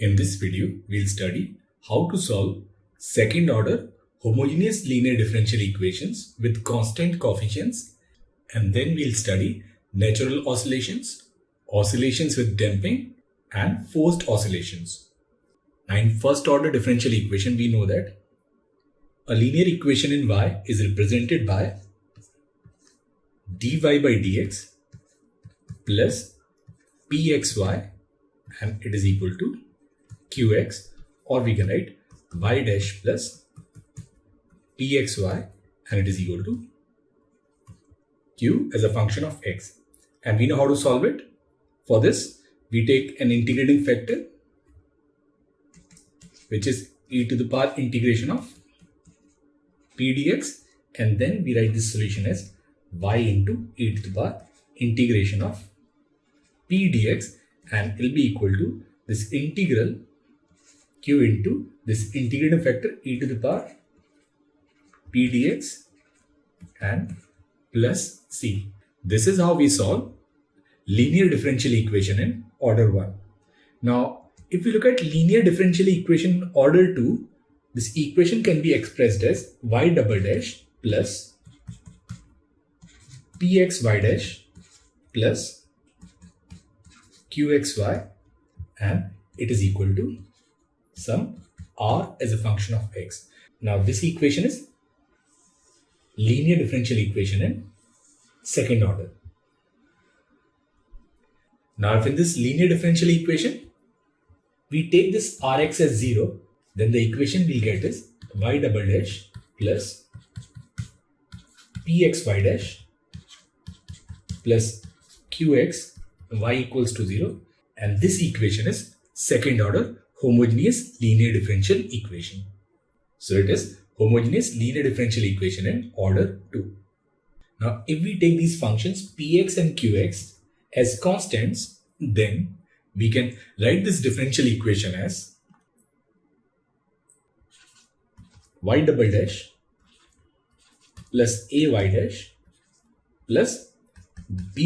In this video, we'll study how to solve second order homogeneous linear differential equations with constant coefficients, and then we'll study natural oscillations, oscillations with damping, and forced oscillations. Now in first order differential equation, we know that a linear equation in y is represented by dy by dx plus pxy, and it is equal to qx, or we can write y dash plus pxy, and it is equal to q as a function of x. And we know how to solve it. For this, we take an integrating factor, which is e to the power integration of p dx, and then we write this solution as y into e to the power integration of p dx, and it will be equal to this integral q into this integrating factor e to the power p dx and plus c. This is how we solve linear differential equation in order 1. Now, if we look at linear differential equation in order 2, this equation can be expressed as y double dash plus pxy dash plus qxy, and it is equal to some r as a function of x. Now this equation is linear differential equation in second order. Now if in this linear differential equation we take this rx as 0, then the equation we'll get is y double dash plus pxy dash plus qx, y equals to 0, and this equation is second order homogeneous linear differential equation. So it is homogeneous linear differential equation in order 2. Now if we take these functions px and qx as constants, then we can write this differential equation as y double dash plus ay dash plus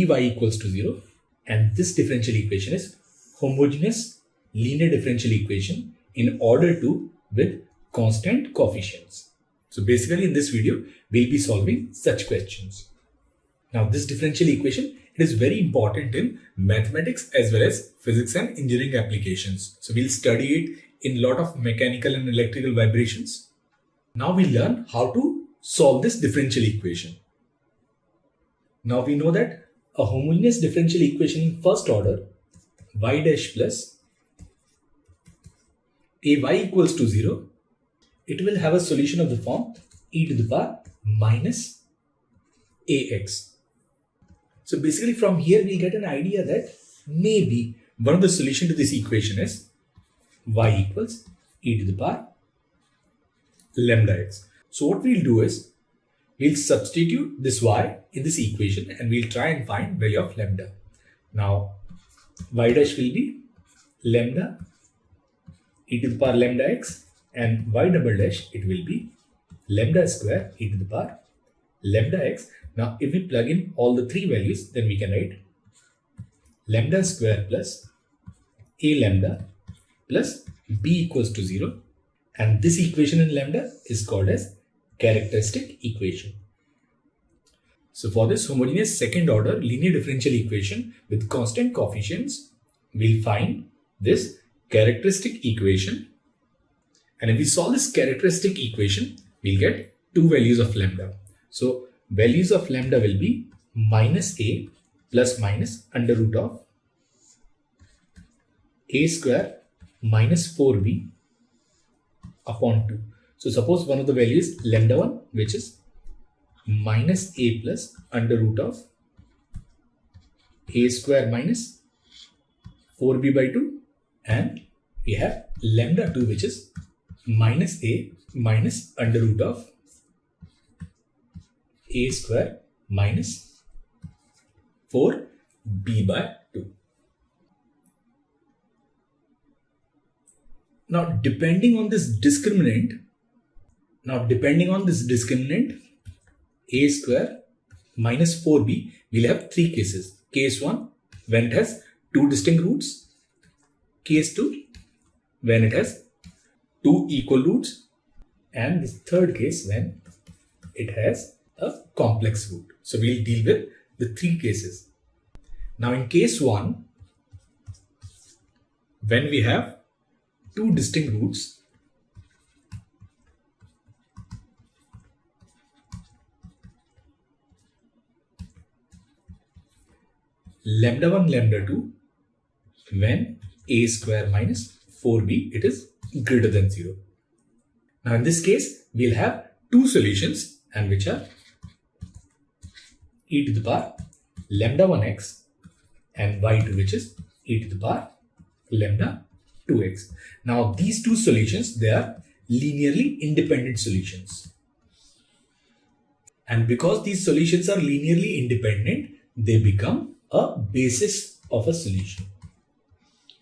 by equals to 0, and this differential equation is homogeneous linear differential equation in order 2 with constant coefficients. So basically in this video, we'll be solving such questions. Now this differential equation, it is very important in mathematics as well as physics and engineering applications. So we'll study it in a lot of mechanical and electrical vibrations. Now we'll learn how to solve this differential equation. Now we know that a homogeneous differential equation in first order, y dash plus ay equals to 0, it will have a solution of the form e to the power minus ax. So basically from here we'll get an idea that maybe one of the solution to this equation is y equals e to the power lambda x. So what we'll do is we'll substitute this y in this equation and we'll try and find value of lambda. Now y dash will be lambda e to the power lambda x, and y double dash, it will be lambda square e to the power lambda x. Now if we plug in all the three values, then we can write lambda square plus a lambda plus b equals to 0, and this equation in lambda is called as characteristic equation. So for this homogeneous second order linear differential equation with constant coefficients, we'll find this characteristic equation, and if we solve this characteristic equation, we'll get two values of lambda. So values of lambda will be minus a plus minus under root of a square minus 4b upon 2. So suppose one of the values is lambda 1, which is minus a plus under root of a square minus 4b by 2, and we have lambda 2, which is minus a minus under root of a square minus 4b by 2. Now depending on this discriminant, a square minus 4b, we'll have three cases. Case 1, when it has two distinct roots. Case 2, when it has two equal roots, and the third case when it has a complex root. So we'll deal with the three cases. Now in case 1, when we have two distinct roots, lambda 1, lambda 2, when a square minus 4b, it is greater than 0. Now in this case, we'll have two solutions, and which are e to the power lambda 1x and y2, which is e to the power lambda 2x. Now these two solutions, they are linearly independent solutions. And because these solutions are linearly independent, they become a basis of a solution.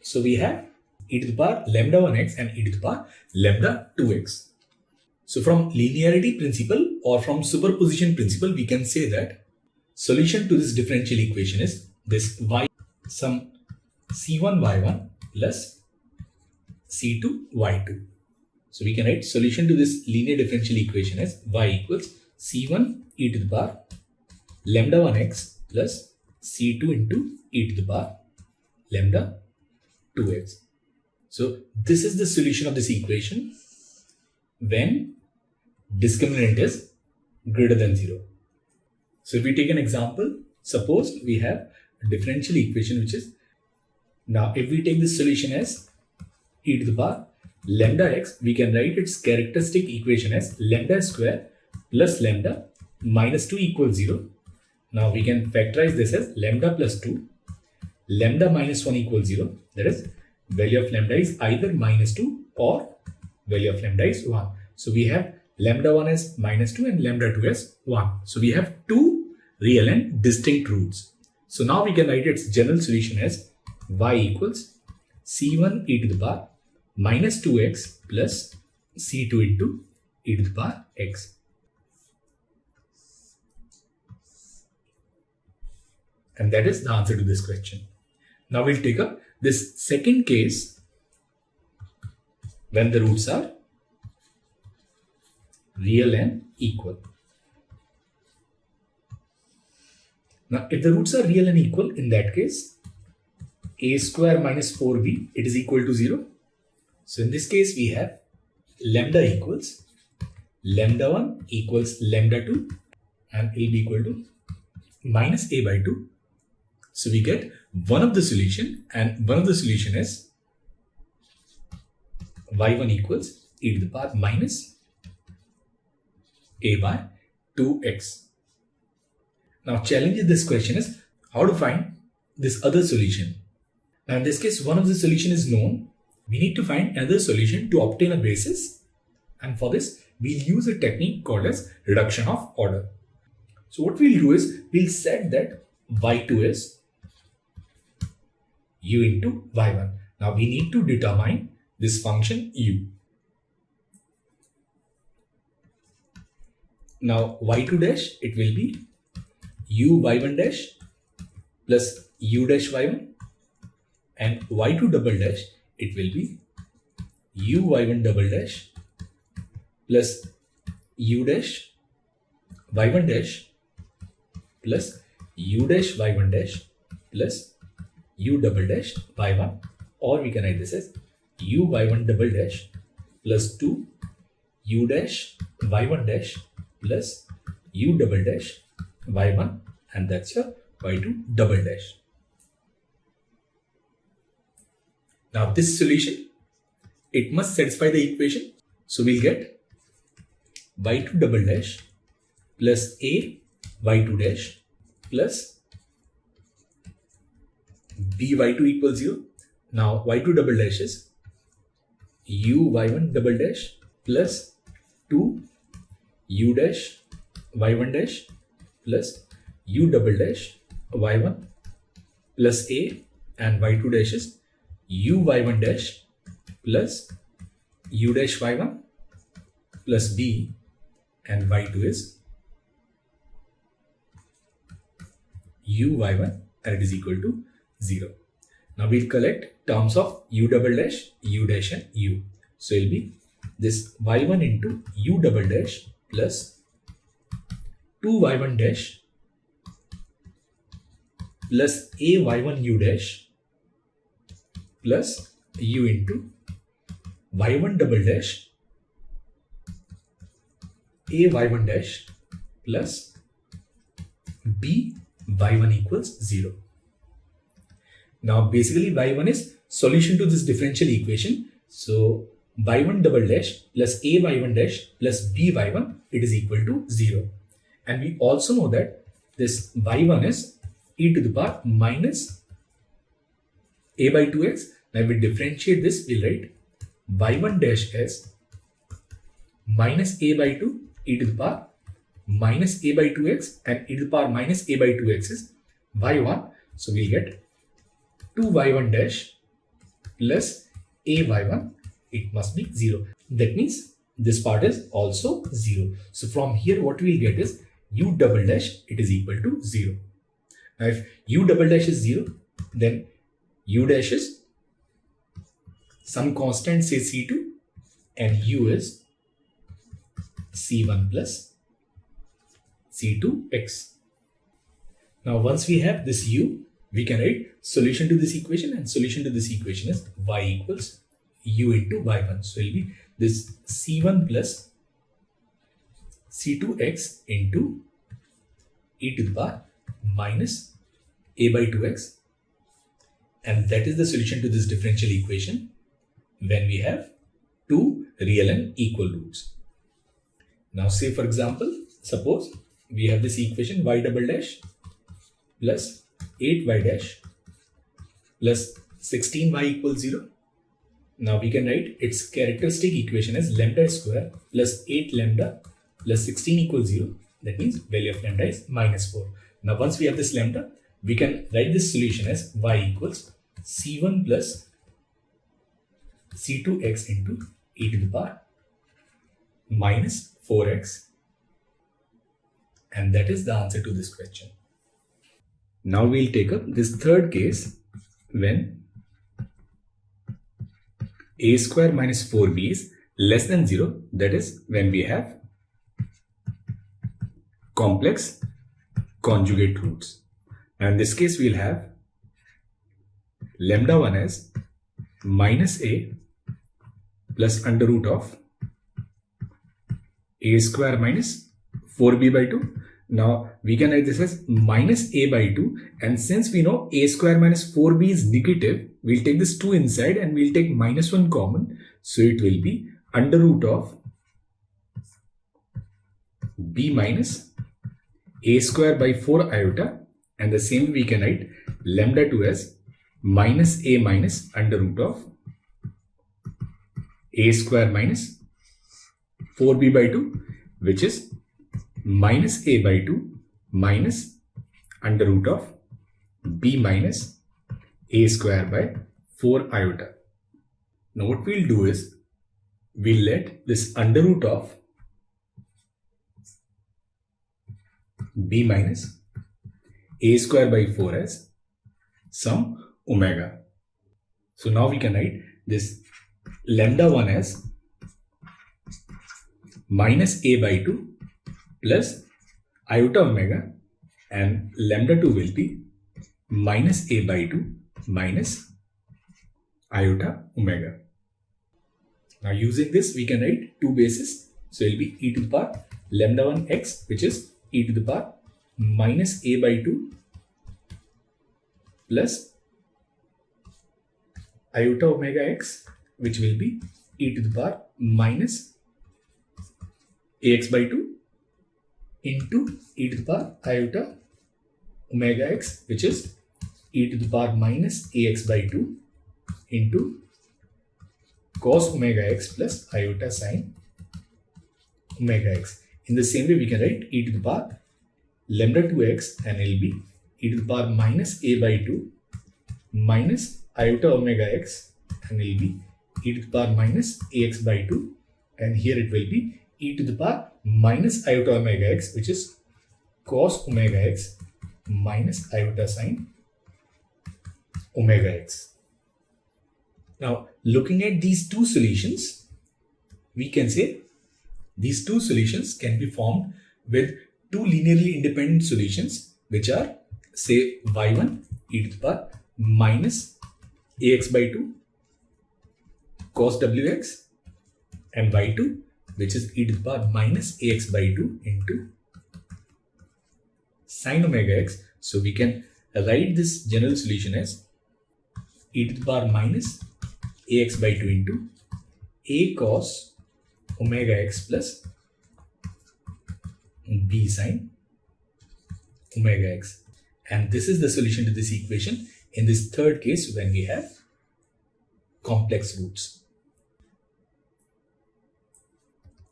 So we have e to the power lambda 1x and e to the power lambda 2x. So from linearity principle or from superposition principle, we can say that solution to this differential equation is this y, some c1y1 plus c2y2. So we can write solution to this linear differential equation as y equals c1 e to the power lambda 1x plus c2 into e to the power lambda 2x. So this is the solution of this equation when discriminant is greater than 0. So if we take an example, suppose we have a differential equation which is, now if we take this solution as e to the power lambda x, we can write its characteristic equation as lambda square plus lambda minus 2 equals 0. Now we can factorize this as lambda plus 2, lambda minus 1 equals 0. That is, value of lambda is either minus 2 or value of lambda is 1. So we have lambda 1 as minus 2 and lambda 2 as 1. So we have two real and distinct roots. So now we can write its general solution as y equals c1 e to the power minus 2x plus c2 into e to the power x. And that is the answer to this question. Now we'll take up this second case when the roots are real and equal. Now if the roots are real and equal, in that case a square minus 4b, it is equal to 0. So in this case we have lambda equals lambda 1 equals lambda 2 and it will be equal to minus a by 2. So we get one of the solution, and one of the solution is y1 equals e to the power minus a by 2x. Now challenge in this question is how to find this other solution. Now in this case, one of the solution is known. We need to find another solution to obtain a basis, and for this we'll use a technique called as reduction of order. So what we'll do is we'll set that y2 is u into y1. Now we need to determine this function u. Now y2 dash, it will be u y1 dash plus u dash y1, and y2 double dash, it will be u y1 double dash plus u dash y1 dash plus u dash y1 dash plus u double dash y1, or we can write this as u y1 double dash plus 2 u dash y1 dash plus u double dash y1, and that's your y2 double dash. Now this solution, it must satisfy the equation. So we'll get y2 double dash plus a y2 dash plus by2 equals 0. Now y2 double dash is u y1 double dash plus 2 u dash y1 dash plus u double dash y1 plus a, and y2 dash is u y1 dash plus u dash y1 plus b, and y2 is u y1, and it is equal to 0. Now we'll collect terms of u double dash, u dash and u. So it will be this y1 into u double dash plus 2y1 dash plus a y1 u dash plus u into y1 double dash a y1 dash plus b y1 equals 0. Now basically y1 is solution to this differential equation. So y1 double dash plus a y1 dash plus b y1, it is equal to 0. And we also know that this y1 is e to the power minus a by 2x. Now we differentiate this, we'll write y1 dash as minus a by 2 e to the power minus a by 2x, and e to the power minus a by 2x is y1. So we'll get 2y1 dash plus a y1, it must be 0. That means this part is also 0. So from here what we'll get is u double dash, it is equal to 0. Now if u double dash is 0, then u dash is some constant, say c2, and u is c1 plus c2x. Now once we have this u, we can write solution to this equation, and solution to this equation is y equals u into y1. So it will be this c1 plus c2x into e to the power minus a by 2x, and that is the solution to this differential equation when we have two real and equal roots. Now say for example, suppose we have this equation y double dash plus 8y dash plus 16y equals 0. Now we can write its characteristic equation as lambda square plus 8 lambda plus 16 equals 0. That means value of lambda is minus 4. Now once we have this lambda, we can write this solution as y equals c1 plus c2x into e to the power minus 4x, and that is the answer to this question. Now we'll take up this third case when a square minus 4b is less than 0, that is when we have complex conjugate roots. And in this case we'll have lambda 1 as minus a plus under root of a square minus 4b by 2. Now we can write this as minus a by 2, and since we know a square minus 4b is negative, we'll take this 2 inside and we'll take minus 1 common. So it will be under root of b minus a square by 4 iota, and the same we can write lambda 2 as minus a minus under root of a square minus 4b by 2, which is minus a by 2 minus under root of b minus a square by 4 iota. Now what we'll do is we'll let this under root of b minus a square by 4 as some omega. So now we can write this lambda 1 as minus a by 2 plus iota omega, and lambda 2 will be minus a by 2 minus iota omega. Now using this we can write two bases. So it will be e to the power lambda 1 x, which is e to the power minus a by 2 plus iota omega x, which will be e to the power minus ax by 2 into e to the power iota omega x, which is e to the power minus ax by 2 into cos omega x plus iota sine omega x. In the same way we can write e to the power lambda 2x, and it will be e to the power minus a by 2 minus iota omega x, and it will be e to the power minus ax by 2, and here it will be e to the power minus iota omega x, which is cos omega x minus iota sine omega x. Now, looking at these two solutions, we can say these two solutions can be formed with two linearly independent solutions, which are, say, y1 e to the power minus ax by 2 cos wx, and y2, which is e to the power minus ax by 2 into sin omega x. So we can write this general solution as e to the power minus ax by 2 into a cos omega x plus b sin omega x. And this is the solution to this equation in this third case when we have complex roots.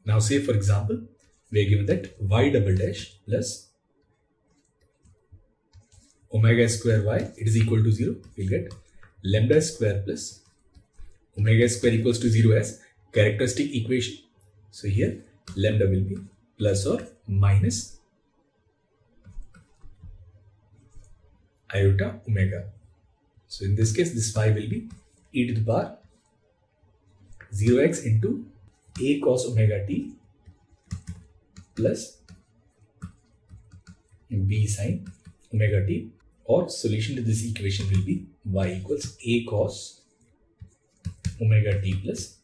Now say for example, we are given that y double dash plus omega square y, it is equal to 0. We'll get lambda square plus omega square equals to 0 as characteristic equation. So here lambda will be plus or minus iota omega. So in this case, this y will be e to the power 0x into a cos omega t plus b sin omega t, or solution to this equation will be y equals a cos omega t plus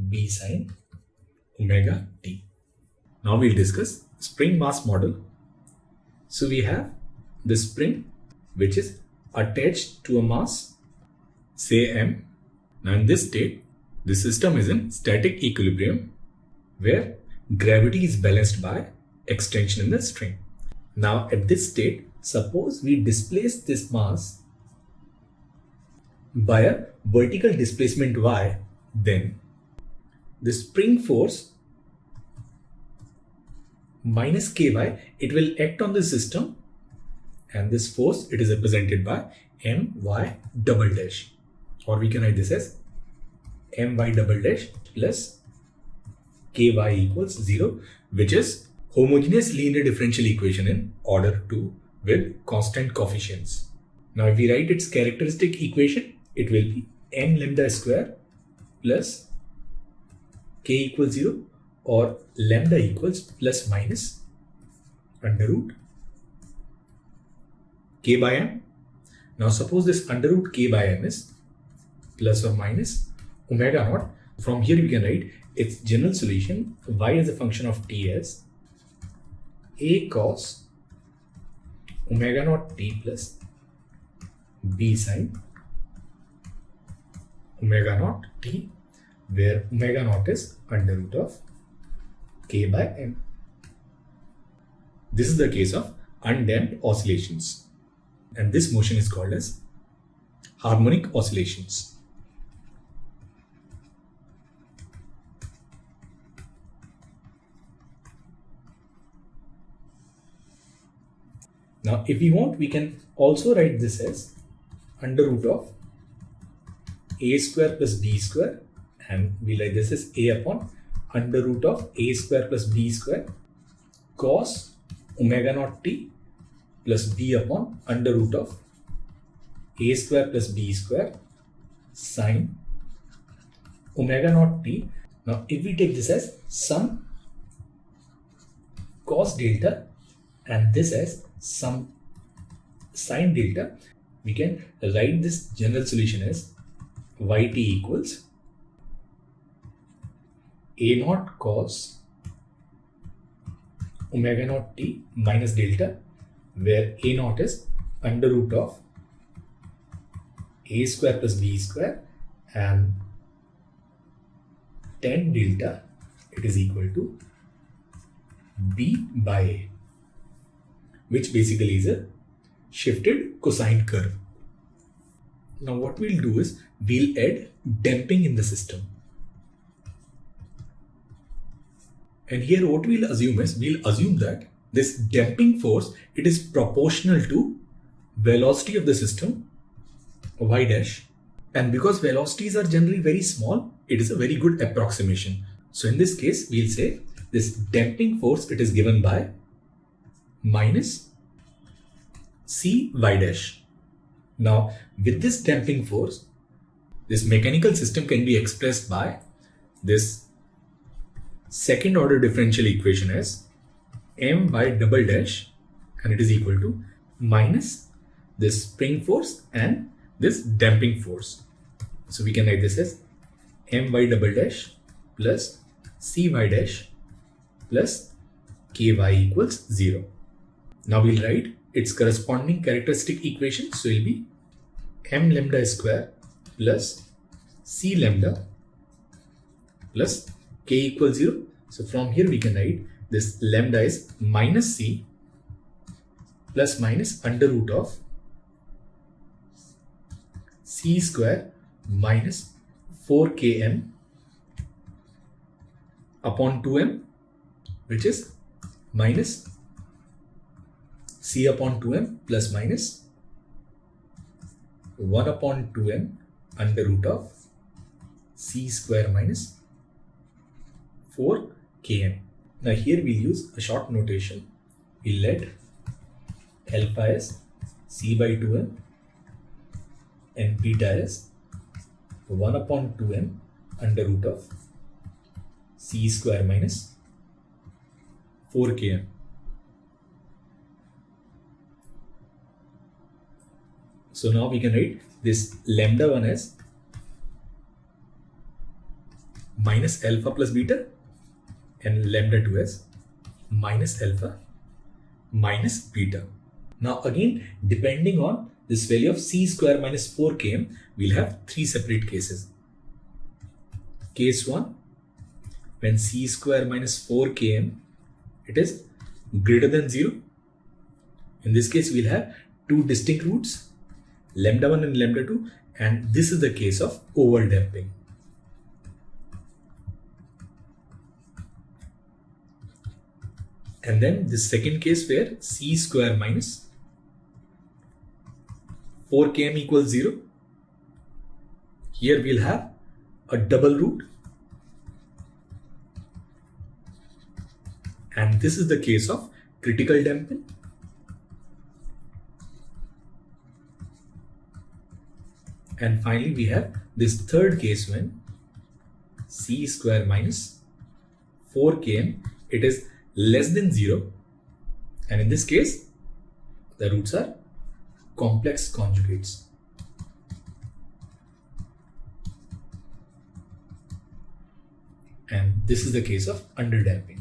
b sin omega t. Now we'll discuss spring mass model. So we have the spring which is attached to a mass, say m. Now in this state, the system is in static equilibrium where gravity is balanced by extension in the string. Now at this state, suppose we displace this mass by a vertical displacement y, then the spring force minus ky, it will act on the system, and this force, it is represented by my double dash, or we can write this as my double dash plus ky equals 0, which is homogeneous linear differential equation in order 2 with constant coefficients. Now if we write its characteristic equation, it will be m lambda square plus k equals 0, or lambda equals plus minus under root k by m. Now suppose this under root k by m is plus or minus omega naught. From here we can write its general solution y as a function of t as a cos omega naught t plus b sin omega naught t, where omega naught is under root of k by m. This is the case of undamped oscillations, and this motion is called as harmonic oscillations. Now if we want, we can also write this as under root of a square plus b square, and we write this as a upon under root of a square plus b square cos omega naught t plus b upon under root of a square plus b square sin omega naught t. Now if we take this as sum cos delta and this as sum sin delta, we can write this general solution as yt equals a naught cos omega naught t minus delta, where a naught is under root of a square plus b square, and tan delta, it is equal to b by a, which basically is a shifted cosine curve. Now what we'll do is we'll add damping in the system. And here what we'll assume is, we'll assume that this damping force, it is proportional to velocity of the system, y dash. And because velocities are generally very small, it is a very good approximation. So in this case, we'll say this damping force, it is given by minus c y dash. Now with this damping force, This mechanical system can be expressed by this second order differential equation as m by double dash, and it is equal to minus this spring force and this damping force. So we can write this as my double dash plus cy dash plus ky equals 0. Now we'll write its corresponding characteristic equation. So it will be m lambda square plus c lambda plus k equals 0. So from here we can write this lambda is minus c plus minus under root of c square minus 4km upon 2m, which is minus c upon 2m plus minus 1 upon 2m under root of c square minus 4km. Now here we'll use a short notation. We'll let alpha as c by 2m and beta as 1 upon 2m under root of c square minus 4km. So now we can write this lambda 1 as minus alpha plus beta and lambda 2 as minus alpha minus beta. Now again, depending on this value of c square minus 4km, we'll have three separate cases. Case 1, when c square minus 4km, it is greater than 0. In this case, we'll have two distinct roots, lambda 1 and lambda 2, and this is the case of overdamping. And then the second case where c square minus 4km equals 0. Here we'll have a double root, and this is the case of critical damping. And finally we have this third case when c square minus 4km, it is less than 0, and in this case the roots are complex conjugates. And this is the case of underdamping.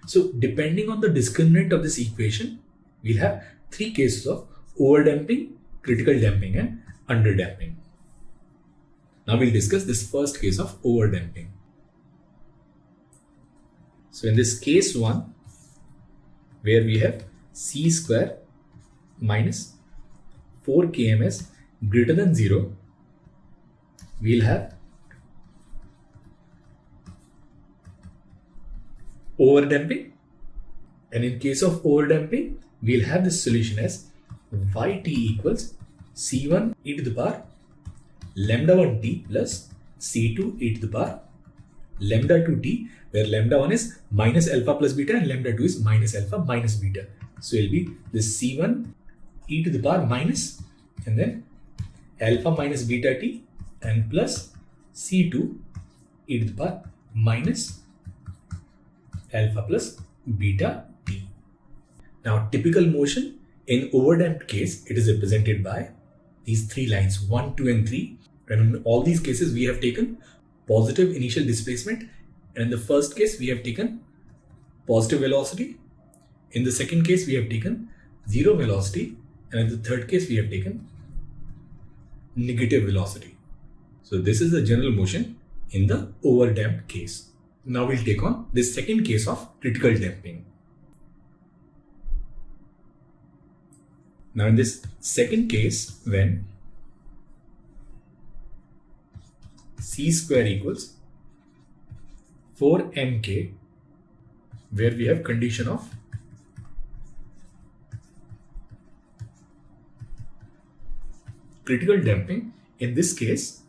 So depending on the discriminant of this equation, we'll have three cases of overdamping, critical damping and underdamping. Now we'll discuss this first case of overdamping. So in this case 1, where we have c square minus 4km as greater than 0, we'll have overdamping, and in case of overdamping, we'll have this solution as yt equals c1 e to the power lambda 1 t plus c2 e to the power lambda 2 t, where lambda 1 is minus alpha plus beta and lambda 2 is minus alpha minus beta. So it will be this c1 e to the power minus and then alpha minus beta t and plus c2 e to the power minus alpha plus beta t. Now typical motion in overdamped case, it is represented by these three lines 1, 2 and 3, and in all these cases we have taken positive initial displacement, and in the first case we have taken positive velocity, in the second case we have taken zero velocity, and in the third case we have taken negative velocity. So this is the general motion in the overdamped case. Now we'll take on this second case of critical damping. Now in this second case, when c square equals 4mk, where we have condition of critical damping, in this case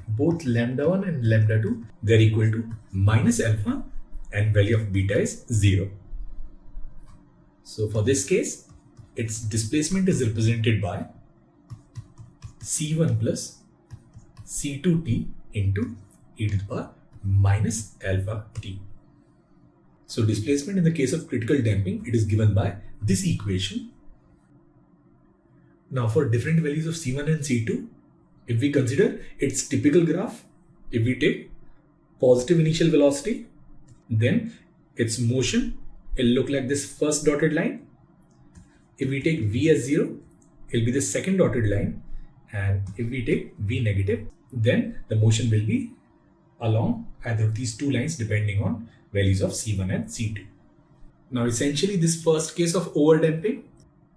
both lambda 1 and lambda 2, they are equal to minus alpha and value of beta is 0. So for this case, its displacement is represented by C1 plus C2t into e to the power minus alpha t. So displacement in the case of critical damping, it is given by this equation. Now for different values of C1 and C2, if we consider its typical graph, if we take positive initial velocity, then its motion will look like this first dotted line. If we take V as 0, it will be the second dotted line. And if we take V negative, then the motion will be along either of these two lines depending on values of C1 and C2. Now essentially this first case of overdamping,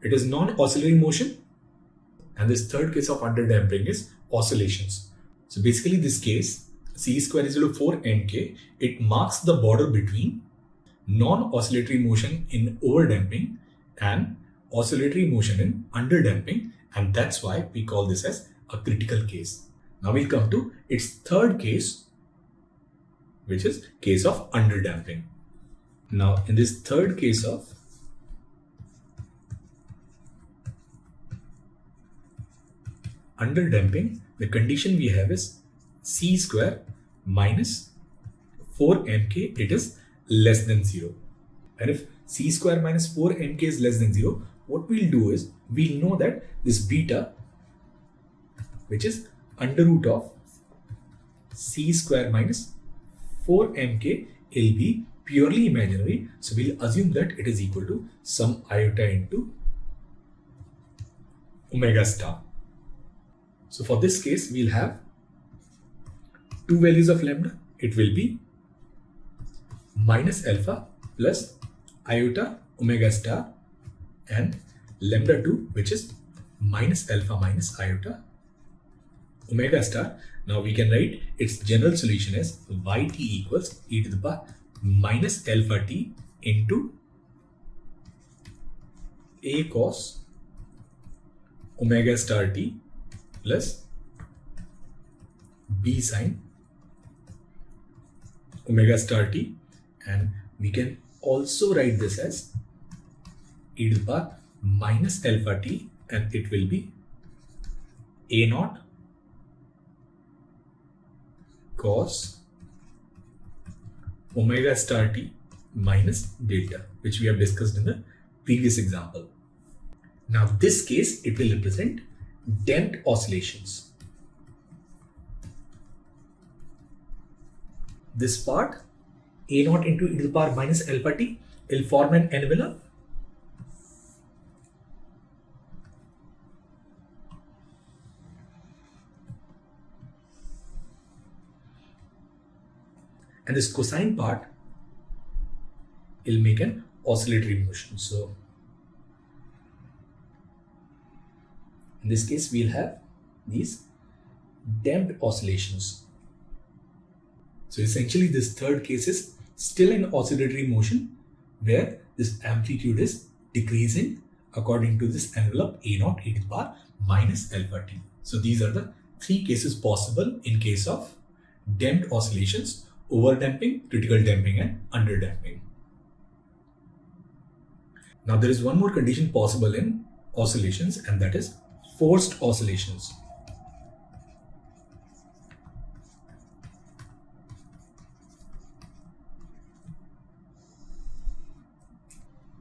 it is non-oscillatory motion, and this third case of underdamping is oscillations. So basically this case, C square is equal to 4 nk, it marks the border between non-oscillatory motion in overdamping and oscillatory motion in underdamping, and that's why we call this as a critical case. Now we'll come to its third case, which is case of underdamping. Now in this third case of underdamping, the condition we have is C square minus 4 mk, it is less than 0. And if C square minus 4 mk is less than 0, what we'll do is we'll know that this beta, which is under root of C square minus 4 mk, will be purely imaginary. So we'll assume that it is equal to some iota into omega star. So for this case, we'll have two values of lambda. It will be minus alpha plus iota omega star, and lambda 2, which is minus alpha minus iota omega star. Now we can write its general solution as yt equals e to the power minus alpha t into a cos omega star t plus b sine omega star t, and we can also write this as e to the power minus alpha t, and it will be a naught cos omega star t minus delta, which we have discussed in the previous example. Now this case, it will represent damped oscillations. This part, a naught into e to the power minus alpha t, will form an envelope. And this cosine part will make an oscillatory motion. So in this case, we'll have these damped oscillations. So essentially this third case is still an oscillatory motion where this amplitude is decreasing according to this envelope a naught e to the power minus alpha t. So these are the three cases possible in case of damped oscillations: overdamping, critical damping, and underdamping. Now there is one more condition possible in oscillations, and that is forced oscillations.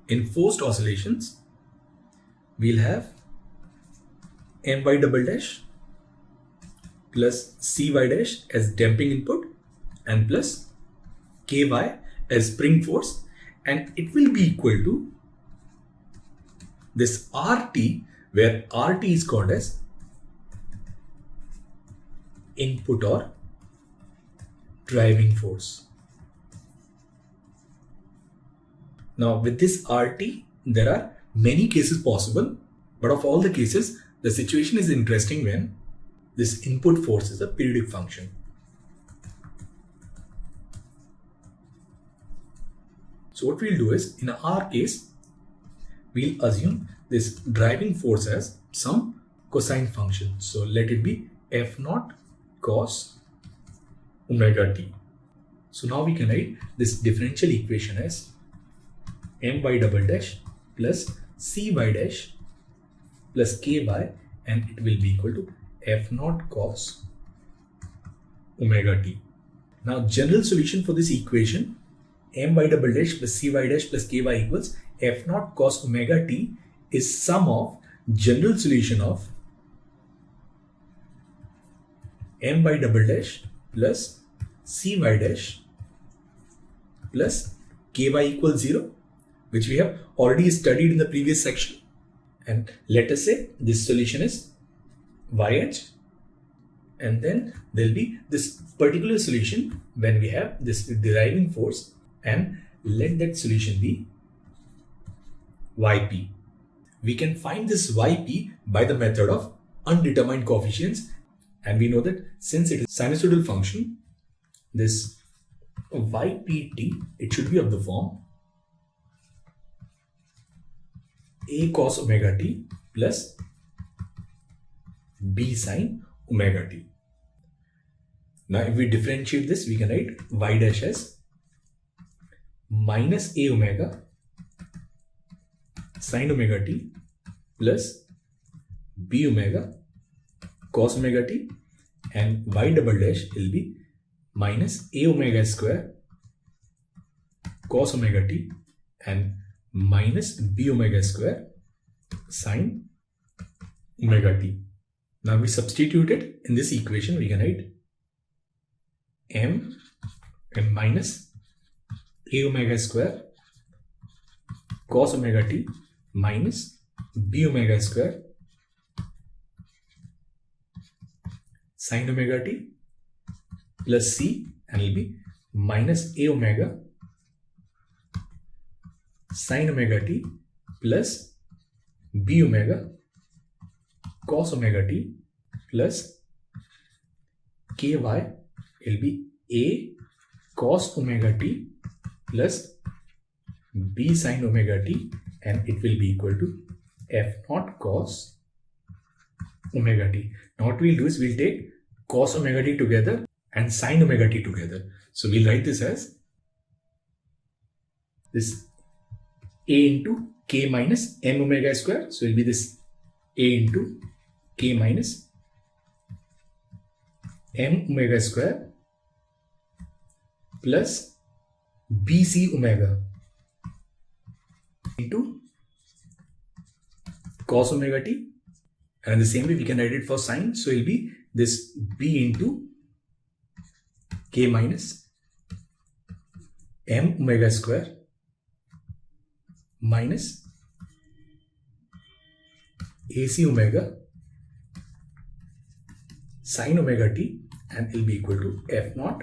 In forced oscillations, we'll have my double dash plus cy dash as damping input and plus ky as spring force, and it will be equal to this RT, where RT is called as input or driving force. Now with this RT, there are many cases possible, but of all the cases, the situation is interesting when this input force is a periodic function. So what we'll do is, in our case, we'll assume this driving force as some cosine function. So let it be f naught cos omega t. So now we can write this differential equation as my double dash plus cy dash plus ky, and it will be equal to f naught cos omega t. Now general solution for this equation, my double dash plus cy dash plus ky equals f naught cos omega t is sum of general solution of my double dash plus cy dash plus ky equals 0, which we have already studied in the previous section. And let us say this solution is yh, and then there will be this particular solution when we have this deriving force, and let that solution be yp. We can find this yp by the method of undetermined coefficients, and we know that since it is sinusoidal function, this ypt, it should be of the form a cos omega t plus b sin omega t. Now if we differentiate this, we can write y dash as minus a omega sin omega t plus b omega cos omega t, and y double dash will be minus a omega square cos omega t and minus b omega square sin omega t. Now we substitute it in this equation. We can write m and minus a omega square cos omega t minus b omega square sin omega t plus c, and will be minus a omega sin omega t plus b omega cos omega t plus ky will be a cos omega t plus b sin omega t, and it will be equal to f naught cos omega t. Now what we'll do is we'll take cos omega t together and sin omega t together. So we'll write this as this a into k minus m omega square. So it will be this a into k minus m omega square plus bc omega into cos omega t, and the same way we can write it for sin. So it will be this b into k minus m omega square minus ac omega sin omega t, and it will be equal to f naught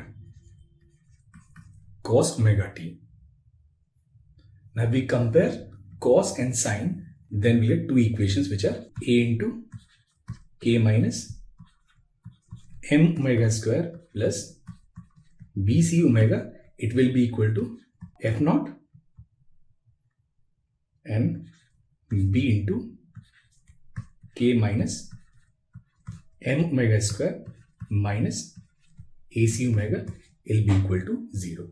cos omega t. Now we compare cos and sin, then we get two equations which are a into k minus m omega square plus bc omega. It will be equal to f naught and b into k minus m omega square minus ac omega will be equal to 0.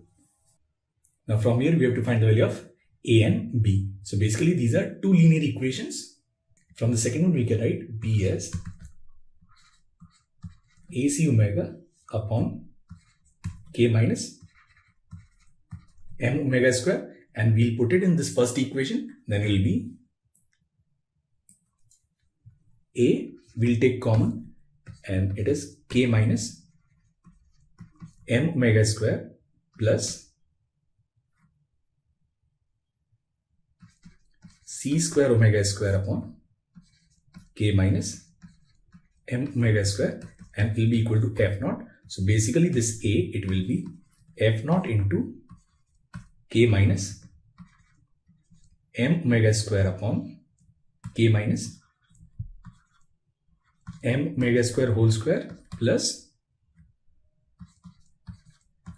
Now from here we have to find the value of a and b. So basically these are two linear equations. From the second one we can write b as ac omega upon k minus m omega square, and we'll put it in this first equation. Then it will be a, we'll take common, and it is k minus m omega square plus c square omega square upon k minus m omega square, and it will be equal to f naught. So basically this a, it will be f naught into k minus m omega square upon k minus m omega square whole square plus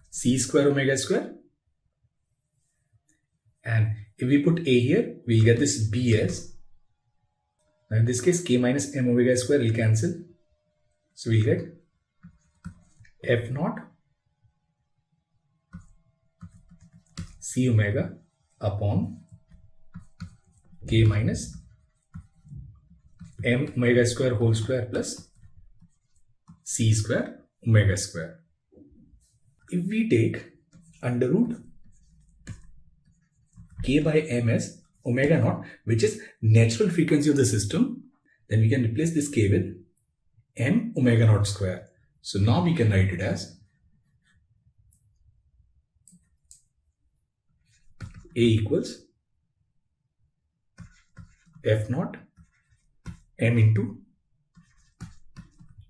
c square omega square, and if we put a here, we'll get this b as, now in this case k minus m omega square will cancel, so we'll get f naught c omega upon k minus m omega square whole square plus C square omega square. If we take under root K by M as omega naught, which is natural frequency of the system, then we can replace this K with M omega naught square. So now we can write it as A equals F naught M into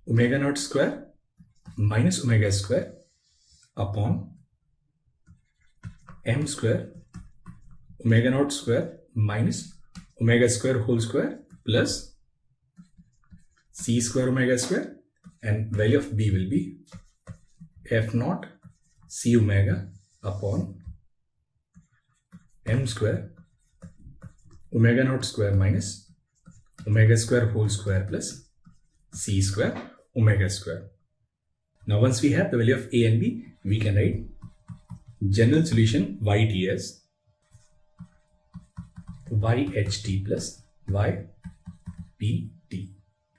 omega naught square minus omega square upon M square omega naught square minus omega square whole square plus C square omega square, and value of B will be F naught C omega upon M square omega naught square minus omega square whole square plus C square omega square. Now once we have the value of A and B, we can write general solution YT as YHT plus YPT,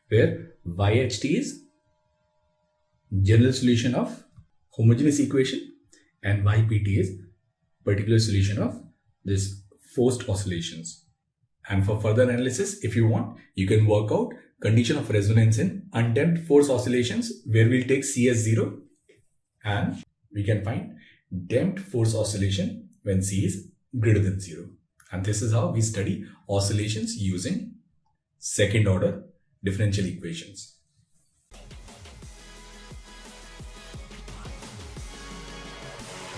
where YHT is general solution of homogeneous equation and YPT is particular solution of this forced oscillations. And for further analysis, if you want, you can work out condition of resonance in undamped force oscillations, where we'll take C as 0, and we can find damped force oscillation when C is greater than 0. And this is how we study oscillations using second order differential equations.